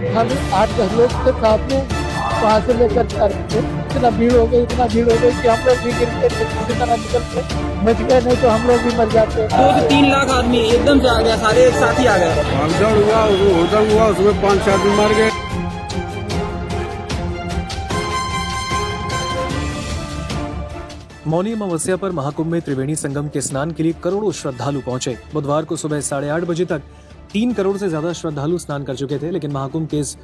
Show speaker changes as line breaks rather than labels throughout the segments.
हम 8-10 लोग थे साथ में, वहाँ से लेकर जा रहे थे। इतना भीड़ हो गई कि हम लोग भी गिर गए थे, किसी तरह निकल के बच गए, नहीं तो हम लोग भी मर जाते।
2 से 3 लाख आदमी एकदम से आ गया, सारे एक साथ ही आ गए।
भागदौड़ हुआ, होदंग हुआ, उसमें 5 आदमी मर गए।
मौनी अमावस्या पर महाकुंभ में त्रिवेणी संगम के स्नान के लिए करोड़ों श्रद्धालु पहुंचे। बुधवार को सुबह 8:30 बजे तक 3 करोड़ से ज्यादा श्रद्धालु स्नान कर चुके थे, लेकिन महाकुंभ के इस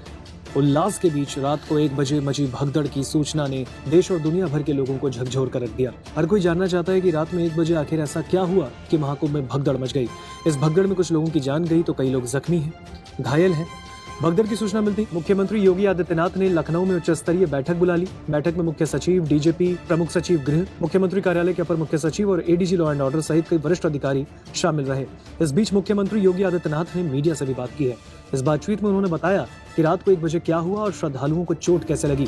उल्लास के बीच रात को 1 बजे मची भगदड़ की सूचना ने देश और दुनिया भर के लोगों को झकझोर कर रख दिया। हर कोई जानना चाहता है कि रात में 1 बजे आखिर ऐसा क्या हुआ कि महाकुंभ में भगदड़ मच गई। इस भगदड़ में कुछ लोगों की जान गई तो कई लोग जख्मी हैं, घायल हैं। भगदड़ की सूचना मिलती मुख्यमंत्री योगी आदित्यनाथ ने लखनऊ में उच्च स्तरीय बैठक बुला ली। बैठक में मुख्य सचिव, डीजीपी, प्रमुख सचिव गृह, मुख्यमंत्री कार्यालय के अपर मुख्य सचिव और एडीजी लॉ एंड ऑर्डर सहित कई वरिष्ठ अधिकारी शामिल रहे। इस बीच मुख्यमंत्री योगी आदित्यनाथ ने मीडिया से भी बात की है। इस बातचीत में उन्होंने बताया कि रात को 1 बजे क्या हुआ और श्रद्धालुओं को चोट कैसे लगी।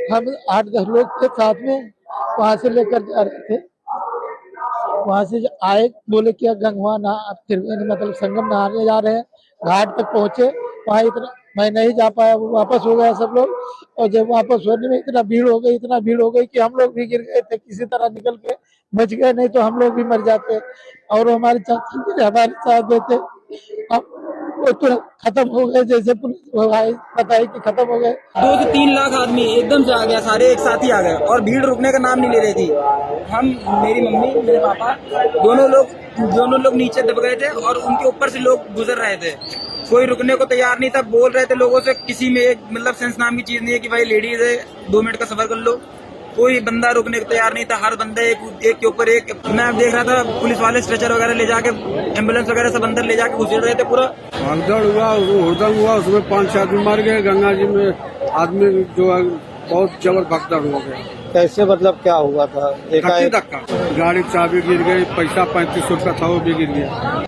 हम 8-10 लोग थे साथ में, वहाँ से लेकर जा रहे थे। वहाँ से आए, बोले कि गंगवा मतलब संगम नहाने जा रहे हैं। घाट तक पहुंचे, वहाँ इतना मैं नहीं जा पाया, वो वापस हो गया सब लोग। और जब वापस होने में इतना भीड़ हो गई कि हम लोग भी गिर गए थे, किसी तरह निकल के बच गए, नहीं तो हम लोग भी मर जाते। और हमारे चाचा भी हमारे साथ में थे, अब वो तुरंत खत्म हो गए, जैसे पुलिस बताई कि खत्म हो गए।
2 से 3 लाख आदमी एकदम से आ गया, सारे एक साथ ही आ गए और भीड़ रुकने का नाम नहीं ले रही थी। हम, मेरी मम्मी, मेरे पापा, दोनों लोग नीचे दब गए थे और उनके ऊपर से लोग गुजर रहे थे। कोई रुकने को तैयार नहीं था। बोल रहे थे लोगों से, किसी में एक मतलब सेंस नाम की चीज नहीं है कि भाई लेडीज है 2 मिनट का सफर कर लो। कोई बंदा रुकने को तैयार नहीं था। हर बंदा एक के ऊपर एक। मैं देख रहा था पुलिस वाले स्ट्रेचर वगैरह ले जाके, एम्बुलेंस वगैरह सब अंदर ले जाके घुस रहे थे पूरा।
भागदौड़ हुआ, होदंग हुआ, उसमें 5 आदमी मर गए। गंगा जी में आदमी जो है बहुत जबर भगदड़ हो गया।
कैसे, मतलब क्या हुआ था?
धक्का, गाड़ी चाबी गिर गई, पैसा 3500 रुपया था वो भी गिर गया।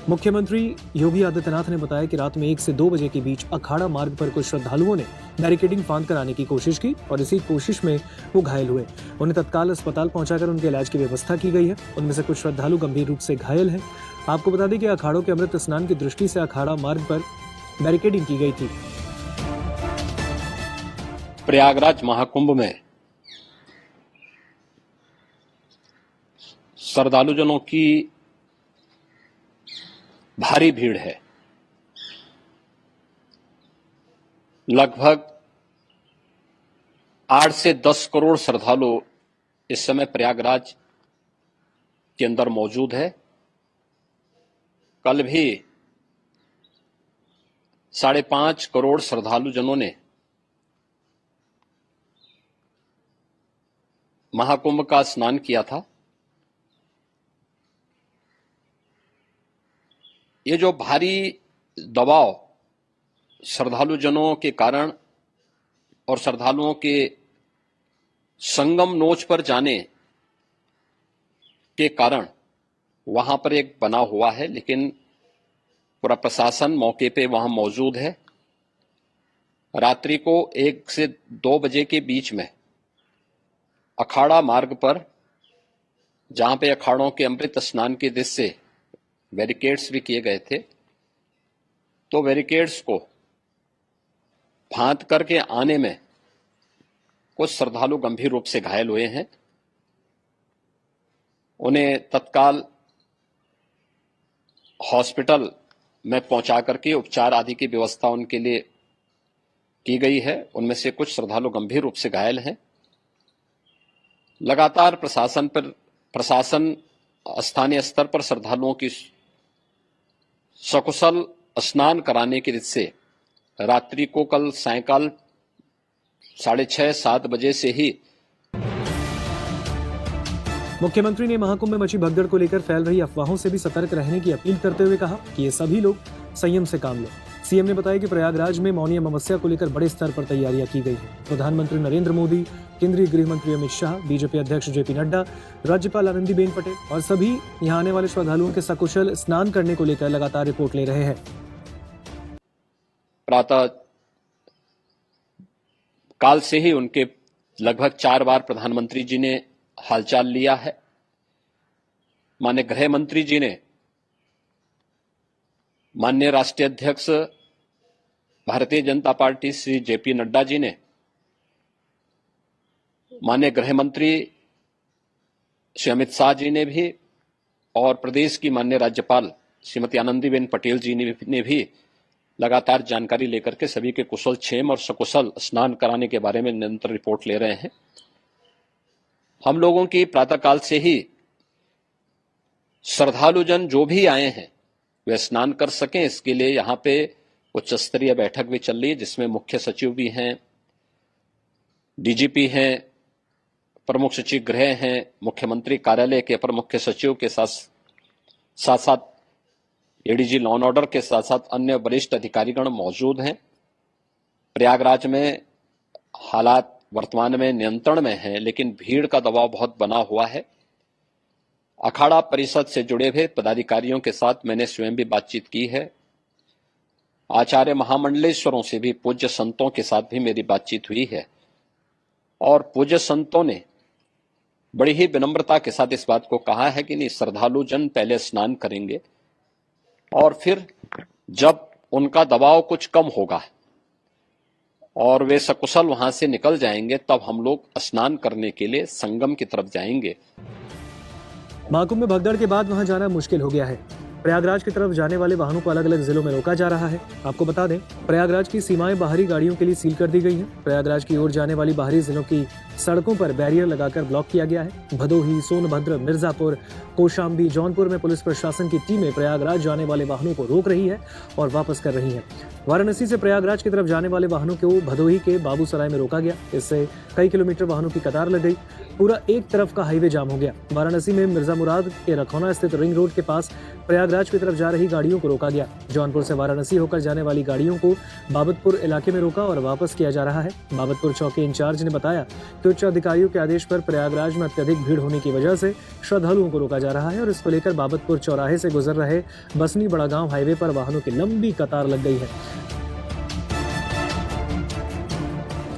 मुख्यमंत्री योगी आदित्यनाथ ने बताया कि रात में 1 से 2 बजे के बीच अखाड़ा मार्ग पर कुछ श्रद्धालुओं ने बैरिकेडिंग फांद कर आने की कोशिश की और इसी कोशिश में वो घायल हुए। उन्हें तत्काल अस्पताल पहुंचाकर उनके इलाज की व्यवस्था की गई है। उनमें से कुछ श्रद्धालु गंभीर रूप से घायल हैं। आपको बता दें कि अखाड़ों के अमृत स्नान की दृष्टि से अखाड़ा मार्ग पर बैरिकेडिंग की गई थी।
प्रयागराज महाकुंभ में श्रद्धालुजनों की भारी भीड़ है। लगभग 8 से 10 करोड़ श्रद्धालु इस समय प्रयागराज के अंदर मौजूद है। कल भी 5.5 करोड़ श्रद्धालुजनों ने महाकुंभ का स्नान किया था। ये जो भारी दबाव श्रद्धालुजनों के कारण और श्रद्धालुओं के संगम नोच पर जाने के कारण वहां पर एक बना हुआ है, लेकिन पूरा प्रशासन मौके पे वहां मौजूद है। रात्रि को 1 से 2 बजे के बीच में अखाड़ा मार्ग पर, जहां पे अखाड़ों के अमृत स्नान के दृश्य से बैरिकेड्स भी किए गए थे, तो बैरिकेड्स को फांद करके आने में कुछ श्रद्धालु गंभीर रूप से घायल हुए हैं। उन्हें तत्काल हॉस्पिटल में पहुंचा करके उपचार आदि की व्यवस्था उनके लिए की गई है। उनमें से कुछ श्रद्धालु गंभीर रूप से घायल हैं। लगातार प्रशासन स्थानीय स्तर पर श्रद्धालुओं की सकुशल स्नान कराने की रीत से रात्रि को कल सायंकाल 6:30-7 बजे से ही
मुख्यमंत्री ने महाकुंभ में मची भगदड़ को लेकर फैल रही अफवाहों से भी सतर्क रहने की अपील करते हुए कहा कि ये सभी लोग संयम से काम लें। सीएम ने बताया कि प्रयागराज में मौनी अमावस्या को लेकर बड़े स्तर पर तैयारियां की गई हैं। प्रधानमंत्री नरेंद्र मोदी, केंद्रीय गृह मंत्री अमित शाह, बीजेपी अध्यक्ष जेपी नड्डा, राज्यपाल आनंदीबेन पटेल और सभी यहां आने वाले श्रद्धालुओं के सकुशल स्नान करने को लेकर लगातार रिपोर्ट ले रहे हैं।
प्रातः काल से ही उनके लगभग 4 बार प्रधानमंत्री जी ने हालचाल लिया है। माननीय गृह मंत्री जी ने माननीय राष्ट्रीय अध्यक्ष भारतीय जनता पार्टी श्री जेपी नड्डा जी ने माननीय गृह मंत्री श्री अमित शाह जी ने भी और प्रदेश की माननीय राज्यपाल श्रीमती आनंदीबेन पटेल जी ने भी लगातार जानकारी लेकर के सभी के कुशल क्षेम और सकुशल स्नान कराने के बारे में निरंतर रिपोर्ट ले रहे हैं। हम लोगों की प्रातःकाल से ही श्रद्धालुजन जो भी आए हैं वे स्नान कर सकें, इसके लिए यहाँ पे उच्च स्तरीय बैठक भी चल रही है, जिसमें मुख्य सचिव भी हैं, डीजीपी हैं, प्रमुख सचिव गृह हैं, मुख्यमंत्री कार्यालय के अपर मुख्य सचिव के साथ साथ एडीजी लॉ एंड ऑर्डर के साथ साथ अन्य वरिष्ठ अधिकारीगण मौजूद हैं। प्रयागराज में हालात वर्तमान में नियंत्रण में हैं, लेकिन भीड़ का दबाव बहुत बना हुआ है। अखाड़ा परिषद से जुड़े हुए पदाधिकारियों के साथ मैंने स्वयं भी बातचीत की है। आचार्य महामंडलेश्वरों से भी, पूज्य संतों के साथ भी मेरी बातचीत हुई है और पूज्य संतों ने बड़ी ही विनम्रता के साथ इस बात को कहा है कि नहीं, श्रद्धालु जन पहले स्नान करेंगे और फिर जब उनका दबाव कुछ कम होगा और वे सकुशल वहां से निकल जाएंगे तब हम लोग स्नान करने के लिए संगम की तरफ जाएंगे।
महाकुंभ में भगदड़ के बाद वहां जाना मुश्किल हो गया है। प्रयागराज की तरफ जाने वाले वाहनों को अलग अलग जिलों में रोका जा रहा है। आपको बता दें, प्रयागराज की सीमाएं बाहरी गाड़ियों के लिए सील कर दी गई हैं। प्रयागराज की ओर जाने वाली बाहरी जिलों की सड़कों पर बैरियर लगाकर ब्लॉक किया गया है। भदोही, सोनभद्र, मिर्जापुर, कौशाम्बी, जौनपुर में पुलिस प्रशासन की टीमें प्रयागराज जाने वाले वाहनों को रोक रही है और वापस कर रही है। वाराणसी से प्रयागराज की तरफ जाने वाले वाहनों को भदोही के बाबूसराय में रोका गया। इससे कई किलोमीटर वाहनों की कतार लग गई। पूरा एक तरफ का हाईवे जाम हो गया। वाराणसी में मिर्जा मुराद के रखौना स्थित रिंग रोड के पास प्रयागराज की तरफ जा रही गाड़ियों को रोका गया। जौनपुर से वाराणसी होकर जाने वाली गाड़ियों को बाबतपुर इलाके में रोका और वापस किया जा रहा है। बाबतपुर चौकी इंचार्ज ने बताया कि उच्च अधिकारियों के आदेश पर प्रयागराज में अत्यधिक भीड़ होने की वजह से श्रद्धालुओं को रोका जा रहा है और इसको लेकर बाबतपुर चौराहे से गुजर रहे बसनी बड़ागांव हाईवे पर वाहनों की लंबी कतार लग गई है।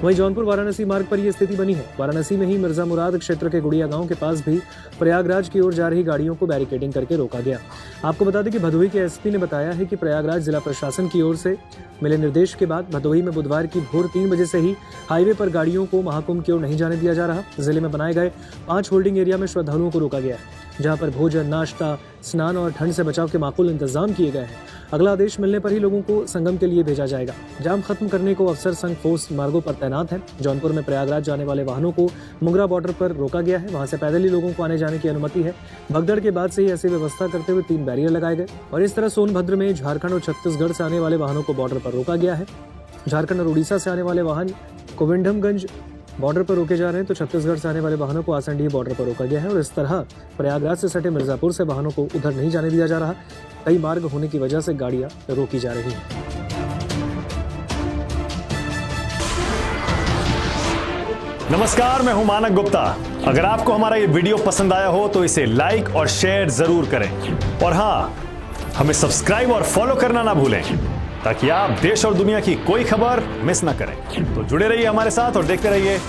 वहीं जौनपुर वाराणसी मार्ग पर यह स्थिति बनी है। वाराणसी में ही मिर्जा मुराद क्षेत्र के गुड़िया गांव के पास भी प्रयागराज की ओर जा रही गाड़ियों को बैरिकेडिंग करके रोका गया। आपको बता दें कि भदोही के एसपी ने बताया है कि प्रयागराज जिला प्रशासन की ओर से मिले निर्देश के बाद भदोही में बुधवार की भोर 3 बजे से ही हाईवे पर गाड़ियों को महाकुंभ की ओर नहीं जाने दिया जा रहा। जिले में बनाए गए 5 होल्डिंग एरिया में श्रद्धालुओं को रोका गया है, जहां पर भोजन, नाश्ता, स्नान और ठंड से बचाव के माकूल इंतजाम किए गए हैं। अगला आदेश मिलने पर ही लोगों को संगम के लिए भेजा जाएगा। जाम खत्म करने को अफसर संघ फोर्स मार्गों पर तैनात है। जौनपुर में प्रयागराज जाने वाले वाहनों को मुंगरा बॉर्डर पर रोका गया है। वहां से पैदल ही लोगों को आने जाने की अनुमति है। भगदड़ के बाद से ही ऐसी व्यवस्था करते हुए 3 बैरियर लगाए गए और इस तरह सोनभद्र में झारखंड और छत्तीसगढ़ से आने वाले वाहनों को बॉर्डर पर रोका गया है। झारखंड और उड़ीसा से आने वाले वाहन गोविंदमगंज बॉर्डर पर रोके जा रहे हैं, तो छत्तीसगढ़ से आने वाले वाहनों को आसंडीह बॉर्डर पर रोका गया है और इस तरह प्रयागराज से सटे मिर्जापुर से वाहनों को उधर नहीं जाने दिया जा रहा। कई मार्ग होने की वजह से गाड़ियां रोकी जा रही हैं।
नमस्कार, मैं हूं मानक गुप्ता। अगर आपको हमारा ये वीडियो पसंद आया हो तो इसे लाइक और शेयर जरूर करें और हाँ, हमें सब्सक्राइब और फॉलो करना ना भूलें ताकि आप देश और दुनिया की कोई खबर मिस ना करें। तो जुड़े रहिए हमारे साथ और देखते रहिए